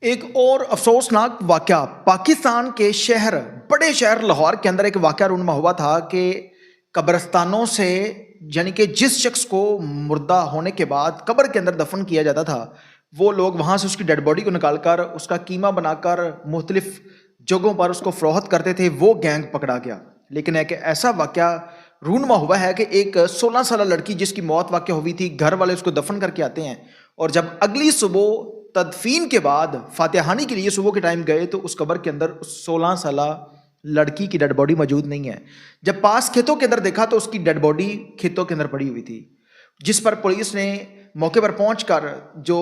एक और अफसोसनाक वाक़या पाकिस्तान के बड़े शहर लाहौर के अंदर एक वाक़या रूनुमा हुआ था कि कब्रिस्तानों से यानी कि जिस शख्स को मुर्दा होने के बाद कब्र के अंदर दफन किया जाता था, वो लोग वहाँ से उसकी डेड बॉडी को निकाल कर उसका कीमा बनाकर मुख्तलिफ जगहों पर उसको फ़रोख्त करते थे। वो गैंग पकड़ा गया। लेकिन एक ऐसा वाक़या रूनुमा हुआ है कि एक 16 साल लड़की जिसकी मौत वाक़या हुई थी, घर वाले उसको दफन करके आते हैं और जब अगली सुबह तदफीन के बाद फातिहानी के लिए सुबह के टाइम गए तो उस कब्र के अंदर उस 16 साला लड़की की डेड बॉडी मौजूद नहीं है। जब पास खेतों के अंदर देखा तो उसकी डेड बॉडी खेतों के अंदर पड़ी हुई थी, जिस पर पुलिस ने मौके पर पहुंचकर जो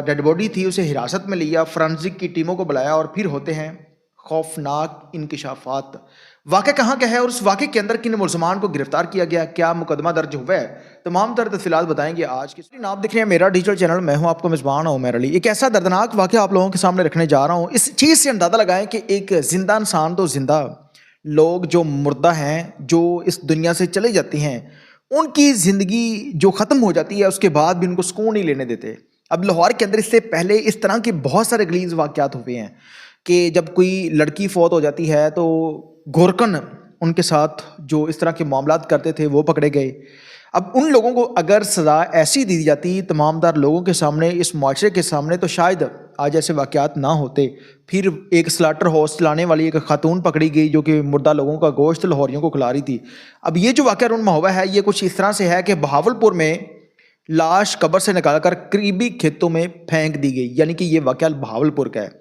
डेड बॉडी थी उसे हिरासत में लिया, फोरेंसिक की टीमों को बुलाया और फिर होते हैं खौफनाक इंकशाफात। वाक़या कहाँ का है और उस वाक़े के अंदर किन मुलज़मान को गिरफ्तार किया गया, क्या मुकदमा दर्ज हुआ है, तमाम तर तफसीलात बताएंगे आज की। आप देख रहे हैं मेरा डिजिटल चैनल, मैं हूं आपका मेज़बान उमर अली। एक ऐसा दर्दनाक वाक़या आप लोगों के सामने रखने जा रहा हूं। इस चीज़ से अंदाज़ा लगाएं कि एक ज़िंदा इंसान तो ज़िंदा, लोग जो मुर्दा हैं, जो इस दुनिया से चले जाते हैं, उनकी ज़िंदगी जो ख़त्म हो जाती है उसके बाद भी उनको सुकून नहीं लेने देते। अब लाहौर के अंदर इससे पहले इस तरह के बहुत सारे गलीज़ वाक़यात हुए हैं कि जब कोई लड़की फौत हो जाती है तो गोरकन उनके साथ जो इस तरह के मामलात करते थे वो पकड़े गए। अब उन लोगों को अगर सज़ा ऐसी दी जाती तमामदार लोगों के सामने, इस मुआशरे के सामने, तो शायद आज ऐसे वाक़यात ना होते। फिर एक स्लाटर हाउस चलाने वाली एक खातून पकड़ी गई जो कि मुर्दा लोगों का गोश्त लाहौरियों को खिला रही थी। अब ये जो वाक़या रूनुमा हुआ है ये कुछ इस तरह से है कि बहावलपुर में लाश कब्र से निकालकर करीबी खेतों में फेंक दी गई, यानी कि ये वाक़या बहावलपुर का है।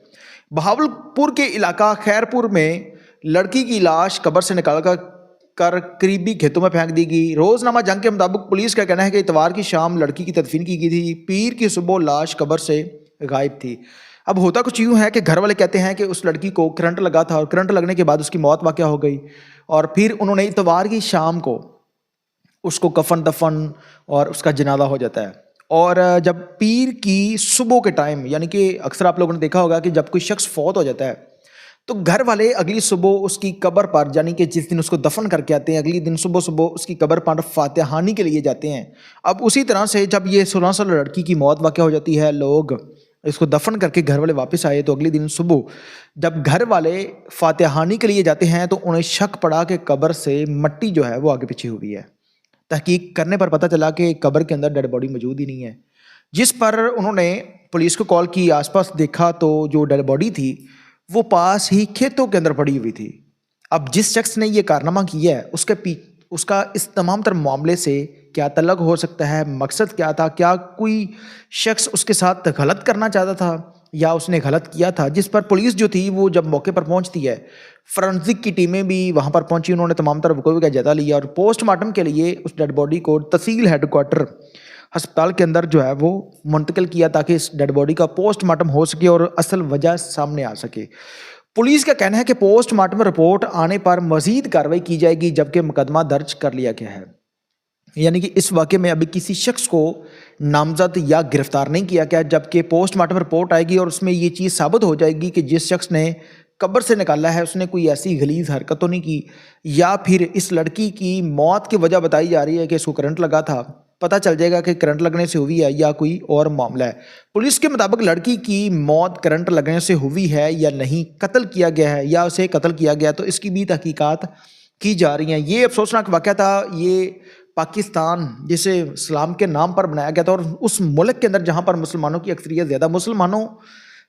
बहावलपुर के इलाका खैरपुर में लड़की की लाश कब्र से निकालकर करीबी खेतों में फेंक दी गई। रोज़नामा जंग के मुताबिक पुलिस का कहना है कि इतवार की शाम लड़की की तदफीन की गई थी, पीर की सुबह लाश कब्र से गायब थी। अब होता कुछ यूँ है कि घर वाले कहते हैं कि उस लड़की को करंट लगा था और करंट लगने के बाद उसकी मौत वाक़या हो गई और फिर उन्होंने इतवार की शाम को उसको कफन दफन और उसका जनाजा हो जाता है। और जब पीर की सुबह के टाइम, यानी कि अक्सर आप लोगों ने देखा होगा कि जब कोई शख्स फौत हो जाता है तो घर वाले अगली सुबह उसकी कब्र पर, यानी कि जिस दिन उसको दफन करके आते हैं, अगली दिन सुबह सुबह उसकी कब्र पर फातिहानी के लिए जाते हैं। अब उसी तरह से जब ये 16 साल लड़की की मौत वाक़या हो जाती है, लोग इसको दफन करके घर वाले वापस आए तो अगले दिन सुबह जब घर वाले फातिहानी के लिए जाते हैं तो उन्हें शक पड़ा कि कब्र से मिट्टी जो है वो आगे पीछे हुई है। तहकीक करने पर पता चला कि कब्र के अंदर डेड बॉडी मौजूद ही नहीं है, जिस पर उन्होंने पुलिस को कॉल की। आसपास देखा तो जो डेड बॉडी थी वो पास ही खेतों के अंदर पड़ी हुई थी। अब जिस शख्स ने ये कारनामा किया है उसका इस तमाम तर मामले से क्या तल्लुक़ हो सकता है, मकसद क्या था, क्या कोई शख्स उसके साथ गलत करना चाहता था या उसने गलत किया था, जिस पर पुलिस जो थी वो जब मौके पर पहुंचती है, फोरेंसिक की टीमें भी वहां पर पहुंची, उन्होंने तमाम तरह वक़ूअ का जायजा लिया और पोस्टमार्टम के लिए उस डेड बॉडी को तहसील हेडक्वार्टर अस्पताल के अंदर जो है वो मुंतकिल किया ताकि इस डेड बॉडी का पोस्टमार्टम हो सके और असल वजह सामने आ सके। पुलिस का कहना है कि पोस्टमार्टम रिपोर्ट आने पर मजीद कार्रवाई की जाएगी, जबकि मुकदमा दर्ज कर लिया गया है। यानी कि इस वाक़े में अभी किसी शख्स को नामजद या गिरफ्तार नहीं किया गया, जबकि पोस्टमार्टम रिपोर्ट आएगी और उसमें ये चीज़ साबित हो जाएगी कि जिस शख्स ने कब्र से निकाला है उसने कोई ऐसी गलीज़ हरकत तो नहीं की, या फिर इस लड़की की मौत की वजह बताई जा रही है कि इसको करंट लगा था। पता चल जाएगा कि करंट लगने से हुई है या कोई और मामला है। पुलिस के मुताबिक लड़की की मौत करंट लगने से हुई है या नहीं, कत्ल किया गया है या उसे कत्ल किया गया, तो इसकी भी तहकीकात की जा रही हैं। ये अफसोसनाक वाक़या था। ये पाकिस्तान जिसे इस्लाम के नाम पर बनाया गया था और उस मुल्क के अंदर जहाँ पर मुसलमानों की अक्सरियत ज़्यादा, मुसलमानों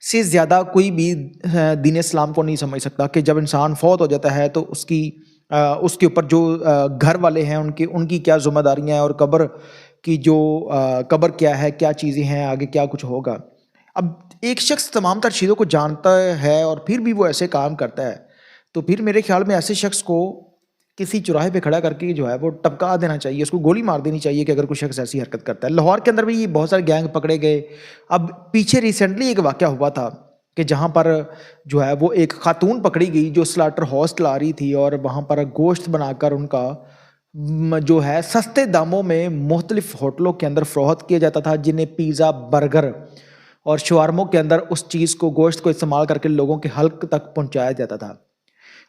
से ज़्यादा कोई भी दीन इस्लाम को नहीं समझ सकता कि जब इंसान फौत हो जाता है तो उसके ऊपर जो घर वाले हैं उनकी क्या ज़िम्मेदारियाँ हैं और कब्र की जो कब्र क्या है, क्या चीज़ें हैं, आगे क्या कुछ होगा। अब एक शख्स तमाम तर चीज़ों को जानता है और फिर भी वो ऐसे काम करता है, तो फिर मेरे ख्याल में ऐसे शख्स को किसी चौराहे पे खड़ा करके जो है वो टपका देना चाहिए, उसको गोली मार देनी चाहिए कि अगर कोई शख्स ऐसी हरकत करता है। लाहौर के अंदर भी बहुत सारे गैंग पकड़े गए। अब पीछे रिसेंटली एक वाक़या हुआ था कि जहाँ पर जो है वो एक खातून पकड़ी गई जो स्लाटर हाउस चला रही थी और वहाँ पर गोश्त बनाकर उनका जो है सस्ते दामों में मुख्तलिफ होटलों के अंदर फ़रोख्त किया जाता था, जिन्हें पिज़्ज़ा, बर्गर और शवारमों के अंदर उस चीज़ को, गोश्त को इस्तेमाल करके लोगों के हल्क तक पहुँचाया जाता था।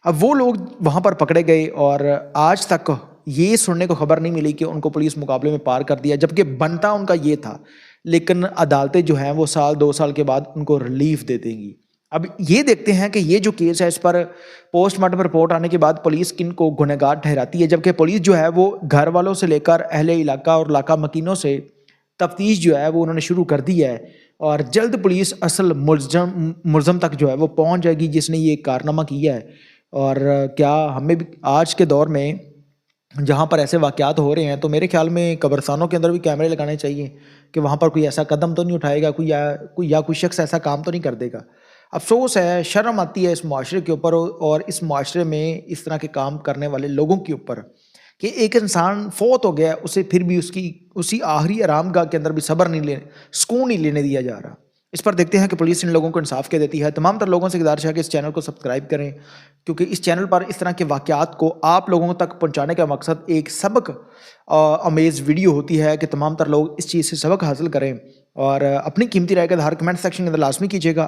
अब वो लोग वहाँ पर पकड़े गए और आज तक ये सुनने को खबर नहीं मिली कि उनको पुलिस मुकाबले में पार कर दिया, जबकि बनता उनका ये था لیکن عدالتیں جو ہیں وہ سال 2 سال کے بعد ان کو ریلیف دے دیں گی۔ اب یہ دیکھتے ہیں کہ یہ جو کیس ہے اس پر پوسٹ مارٹم رپورٹ آنے کے بعد پولیس کن کو گنہگار ٹھہراتی ہے، جبکہ پولیس جو ہے وہ گھر والوں سے لے کر اہل علاقہ اور علاقہ مکینوں سے تفتیش جو ہے وہ انہوں نے شروع کر دی ہے، اور جلد پولیس اصل ملزم تک جو ہے وہ پہنچ جائے گی جس نے یہ کارنامہ کیا ہے۔ اور کیا ہمیں بھی آج کے دور میں جہاں پر ایسے واقعات ہو رہے ہیں تو میرے خیال میں قبرستانوں کے اندر بھی کیمرے لگانے چاہیے کہ وہاں پر کوئی ایسا قدم تو نہیں اٹھائے گا کوئی شخص ایسا کام تو نہیں کر دے گا۔ افسوس ہے، شرم آتی ہے اس معاشرے کے اوپر اور اس معاشرے میں اس طرح کے کام کرنے والے لوگوں کے اوپر کہ ایک انسان فوت ہو گیا، اسے پھر بھی اسی آخری آرام گاہ کے اندر بھی سکون نہیں لینے دیا جا رہا۔ اس پر دیکھتے ہیں کہ پولیس ان لوگوں کو انصاف کیا دیتی ہے۔ تمام تر لوگوں سے گزارش ہے کہ اس چینل کو سبسکرائب کریں، کیونکہ اس چینل پر اس طرح کے واقعات کو آپ لوگوں تک پہنچانے کا مقصد ایک سبق امیز ویڈیو ہوتی ہے کہ تمام تر لوگ اس چیز سے سبق حاصل کریں، اور اپنی قیمتی رائے کا اظہار کمنٹ سیکشن کے اندر لازمی کیجیے گا۔